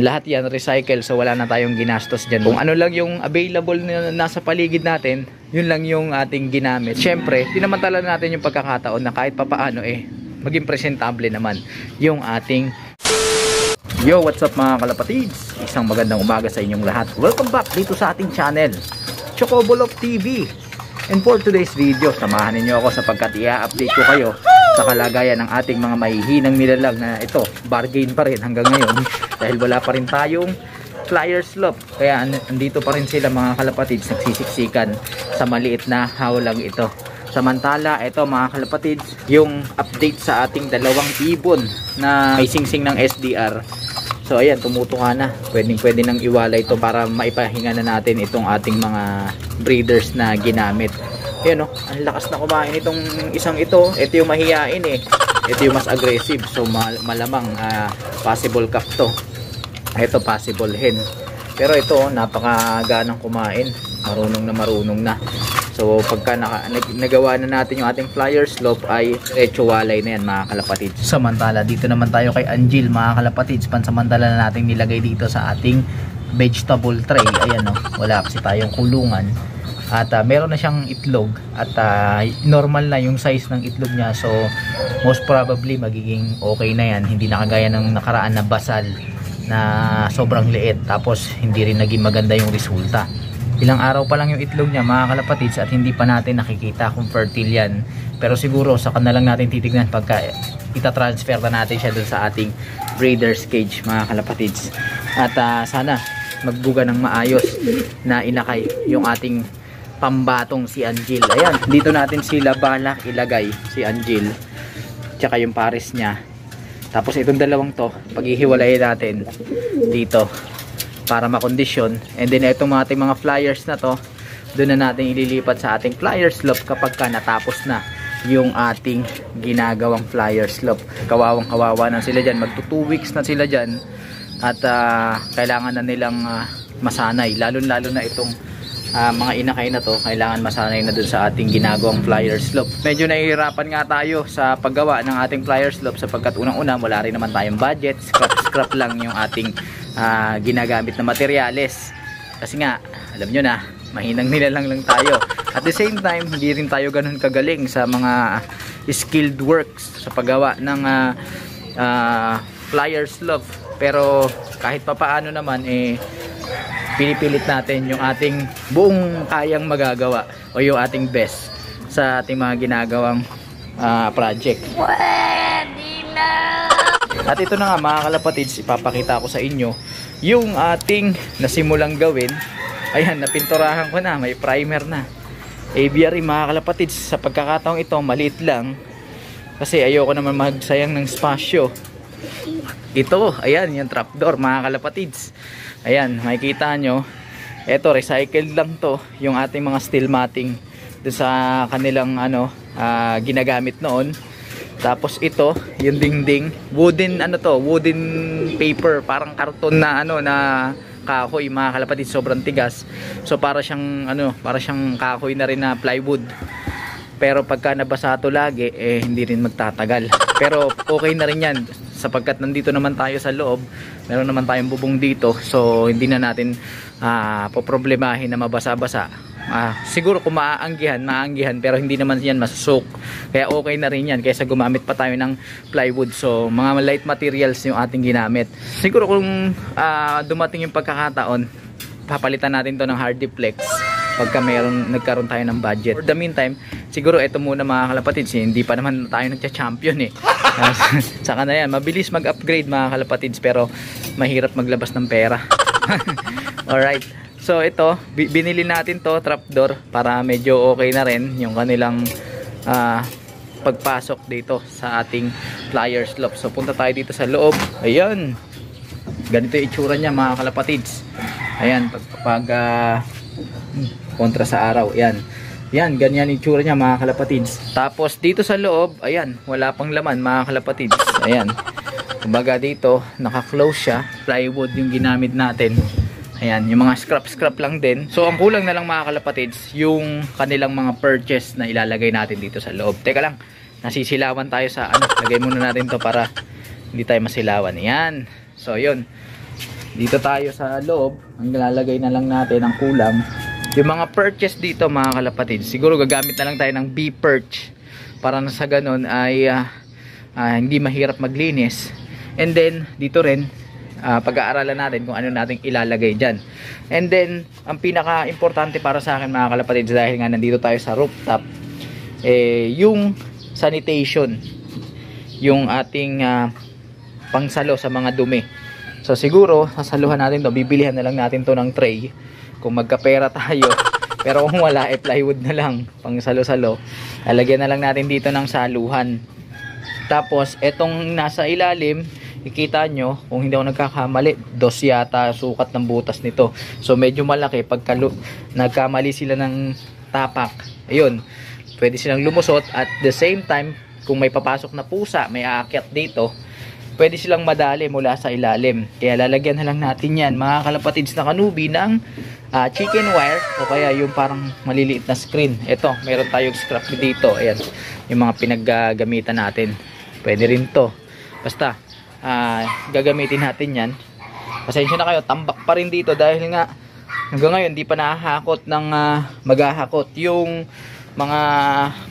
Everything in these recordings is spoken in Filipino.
Lahat yan recycle, so wala na tayong ginastos dyan. Kung ano lang yung available na nasa paligid natin, yun lang yung ating ginamit. Syempre, dinamantala natin yung pagkakataon na kahit papaano maging presentable naman yung ating... Yo, what's up mga kalapatids? Isang magandang umaga sa inyong lahat. Welcome back dito sa ating channel, Chocobolof TV. And for today's video, samahan ninyo ako sapagkat i-update ko kayo sa kalagayan ng ating mga mahihinang nilalag na ito, bargain pa rin hanggang ngayon dahil wala pa rin tayong flyer slope. Kaya andito pa rin sila mga kalapatids, nagsisiksikan sa maliit na hawlang ito. Samantala, ito mga kalapatids, yung update sa ating dalawang ibon na may singsing ng SDR. So ayan, tumutuka na. Pwede nang iwala ito para maipahinga na natin itong ating mga breeders na ginamit. Ayan, ang lakas na kumain itong isang ito. Ito yung mahihain Ito yung mas aggressive. So malamang possible calf to. Ito possible hen. Pero ito napakaganang kumain. Marunong na. So pagka nagawa na natin yung ating flyer slope ay diretso walay na yan mga kalapatids. Samantala dito naman tayo kay Angel mga kalapatids. Pansamantala na natin nilagay dito sa ating vegetable tray. Ayan wala kasi tayong kulungan. At meron na siyang itlog at normal na yung size ng itlog niya. So most probably magiging okay na yan. Hindi na kagaya ng nakaraan na basal na sobrang liit. Tapos hindi rin naging maganda yung resulta. Ilang araw pa lang yung itlog niya mga kalapatids at hindi pa natin nakikita kung fertile yan. Pero siguro saka na lang natin titignan pagka itatransfer na natin siya dun sa ating breeder's cage mga kalapatids. At sana magbuga ng maayos na inakay yung ating pambatong si Angel. Ayan, dito natin sila balak ilagay, si Angel tsaka yung pares niya. Tapos itong dalawang to paghihiwalayin natin dito para makondisyon. And then itong ating mga flyers na to, doon na natin ililipat sa ating flyer slope kapag ka natapos na yung ating ginagawang flyer slope. Kawawang kawawa na sila dyan, magto 2 weeks na sila dyan at kailangan na nilang masanay, lalo na itong mga inakay na to, kailangan masanay na dun sa ating ginagawang flyer slope. Medyo nahihirapan nga tayo sa paggawa ng ating flyer slope sapagkat unang-una wala rin naman tayong budget, scrap lang yung ating ginagamit na materyales. Kasi nga, alam nyo na, mahinang nilalang lang tayo. At the same time, hindi rin tayo ganun kagaling sa mga skilled works sa paggawa ng flyer slope. Pero kahit papaano naman pinipilit natin yung ating buong kayang magagawa o yung ating best sa ating mga ginagawang project. Pwede na! At ito na nga mga kalapatids, ipapakita ko sa inyo yung ating nasimulang gawin. Ayan, napinturahan ko na, may primer na. Aviary mga kalapatids, sa pagkakataong ito maliit lang kasi ayoko naman magsayang ng spasyo. Ito, ayan, yung trapdoor mga kalapatids. Ayan, makikita nyo, eto recycled lang to, yung ating mga steel matting doon sa kanilang ginagamit noon. Tapos ito, yung dingding, wooden wooden paper, parang karton na na kahoy mga kalapatids, sobrang tigas. So para siyang kahoy na rin na plywood. Pero pagka nabasa ito lagi, hindi rin magtatagal. Pero okay na rin yan sapagkat nandito naman tayo sa loob, meron naman tayong bubong dito, so hindi na natin poproblemahin na mabasa-basa. Siguro kung maanggihan pero hindi naman yan masusok, kaya okay na rin yan kaysa gumamit pa tayo ng plywood. So mga light materials yung ating ginamit. Siguro kung dumating yung pagkakataon, papalitan natin to ng Hardiplex pagka nagkaroon tayo ng budget. For the meantime, siguro ito muna mga kalapatids, hindi pa naman tayo nagcha-champion saka na yan, mabilis mag-upgrade mga kalapatids pero mahirap maglabas ng pera. Alright, so ito, binili natin to trapdoor para medyo okay na rin yung kanilang pagpasok dito sa ating flyer slope. So punta tayo dito sa loob. Ayan, ganito yung itsura nya mga kalapatids. Ayan, pag kontra sa araw, yan, ganyan yung itsura niya mga kalapatids. Tapos dito sa loob, ayan, wala pang laman mga kalapatids. Ayan, kumbaga dito naka-close siya, plywood yung ginamit natin. Ayan, yung mga scrap lang din. So ang kulang na lang mga kalapatids, yung kanilang mga purchase na ilalagay natin dito sa loob. Teka lang, nasisilawan tayo sa lagay muna natin to para hindi tayo masilawan. Ayan, so yun. dito tayo sa loob. Ang lalagay na lang natin ang kulam. Yung mga purchase dito mga kalapatid, siguro gagamit na lang tayo ng B-perch para na sa ganun ay hindi mahirap maglinis. And then dito rin pag-aaralan natin kung ano nating ilalagay dyan. And then ang pinaka-importante para sa akin mga kalapatid, dahil nga nandito tayo sa rooftop, yung sanitation, yung ating pangsalo sa mga dumi. So siguro sasaluhan natin to, bibilihan na lang natin to ng tray kung magkapera tayo. Pero kung wala, plywood na lang pang salo-salo. Lalagyan na lang natin dito ng saluhan. Tapos etong nasa ilalim, ikita nyo kung hindi ako nagkakamali, 2 yata sukat ng butas nito. So medyo malaki. Pagka nagkamali sila ng tapak, ayun, pwede silang lumusot. At the same time, kung may papasok na pusa, may aakyat dito, pwede silang madali mula sa ilalim. Kaya lalagyan na lang natin yan mga kalapatids na kanubi ng chicken wire, o kaya yung parang maliliit na screen. Ito, meron tayong scrap dito. Ayan, yung mga pinaggagamitan natin. Pwede rin to. Basta gagamitin natin yan. Pasensya na kayo, tambak pa rin dito dahil nga hanggang ngayon di pa nahahakot ng maghahakot yung mga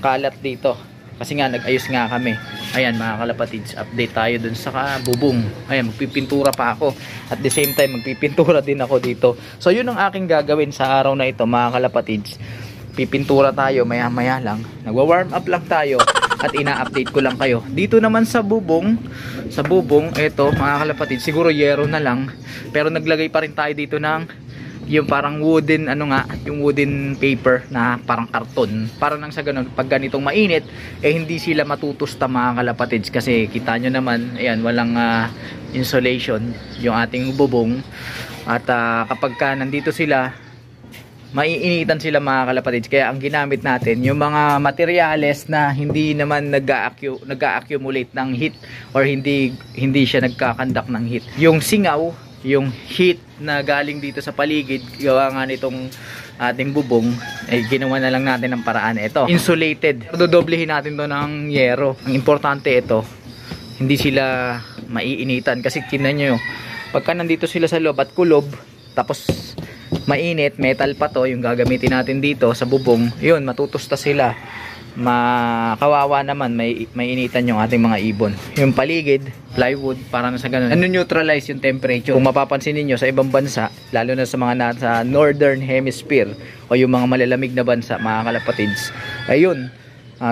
kalat dito. Kasi nga nag-ayos nga kami. Ayan mga kalapatids, update tayo dun sa bubong. Ayan, magpipintura pa ako. At the same time, magpipintura din ako dito. So yun ang aking gagawin sa araw na ito mga kalapatids. Pipintura tayo maya maya lang. Nagwa-warm up lang tayo at ina-update ko lang kayo. Dito naman sa bubong, ito mga kalapatids, siguro yero na lang. Pero naglagay pa rin tayo dito ng yung parang wooden, yung wooden paper na parang karton. Para nang sa ganun, pag ganitong mainit, hindi sila matutusta mga kalapatids. Kasi kita nyo naman, ayan, walang insulation yung ating bubong. At kapag nandito sila, maiinitan sila mga kalapatids. Kaya ang ginamit natin, yung mga materyales na hindi naman nag-accumulate ng heat or hindi siya nagkakandak ng heat. Yung singaw, yung heat na galing dito sa paligid, gawa nga nitong ating bubong, ginawa na lang natin ng paraan. Ito, insulated. Dodoblehin natin to ng yero. Ang importante ito, hindi sila maiinitan. Kasi kinan nyo, pagka nandito sila sa loob at kulob, tapos mainit, metal pa to, yung gagamitin natin dito sa bubong, yun, matutusta sila. Makawawa naman, may initan yung ating mga ibon. Yung paligid, plywood, para na sa ganun, neutralize yung temperature. Kung mapapansin niyo sa ibang bansa, lalo na sa mga nasa northern hemisphere o yung mga malalamig na bansa mga kalapatids, ayun,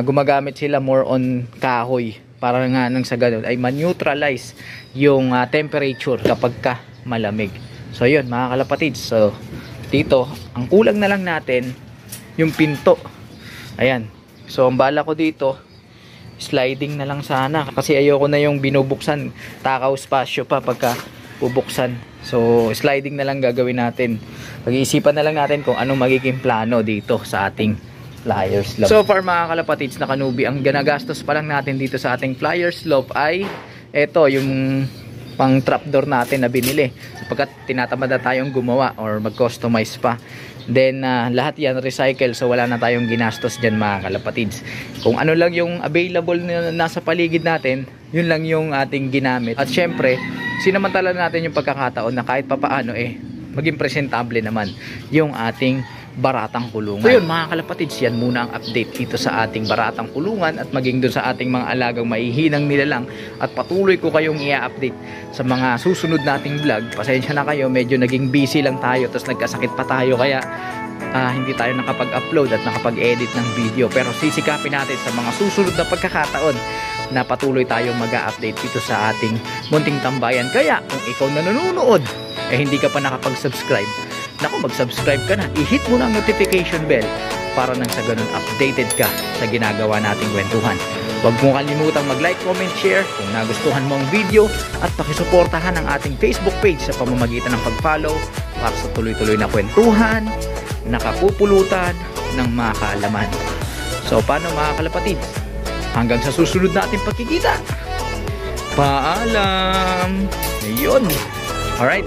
gumagamit sila more on kahoy para nga nang sa ganun ay ma-neutralize yung temperature kapag ka malamig. So yun mga kalapatids, so dito ang kulang na lang natin yung pinto. Ayan. So ang bala ko dito, sliding na lang sana. Kasi ayoko na yung binubuksan. Takaw spasyo pa pagka bubuksan. So sliding na lang gagawin natin. Pag-iisipan na lang natin kung anong magiging plano dito sa ating flyers slope. So far mga kalapatids na kanubi, ang ganagastos pa lang natin dito sa ating flyers slope ay eto, yung pang trapdoor natin na binili. Sapagkat tinatamad na tayong gumawa or mag-customize pa. Then lahat yan recycle, so wala na tayong ginastos dyan mga kalapatids. Kung ano lang yung available na nasa paligid natin, yun lang yung ating ginamit. At syempre, sinamantala natin yung pagkakataon na kahit papaano maging presentable naman yung ating baratang kulungan. So yun mga kalapatids, yan muna ang update dito sa ating baratang kulungan at maging dun sa ating mga alagang maihinang nilalang. At patuloy ko kayong i-update sa mga susunod nating vlog. Pasensya na kayo, medyo naging busy lang tayo, tapos nagkasakit pa tayo, kaya hindi tayo nakapag-upload at nakapag-edit ng video. Pero sisikapin natin sa mga susunod na pagkakataon na patuloy tayong mag-update dito sa ating munting tambayan. Kaya kung ikaw na nanonood hindi ka pa nakapag-subscribe, naku, mag-subscribe ka na. I-hit mo na ang notification bell para nang sa ganun updated ka sa ginagawa nating kwentuhan. Huwag mo kalimutang mag-like, comment, share kung nagustuhan mo ang video at pakisuportahan ang ating Facebook page sa pamamagitan ng pag-follow para sa tuloy-tuloy na kwentuhan, nakapupulutan ng mga kaalaman. So paano mga kalapatids? Hanggang sa susunod nating pagkikita. Paalam! Ayun! Alright,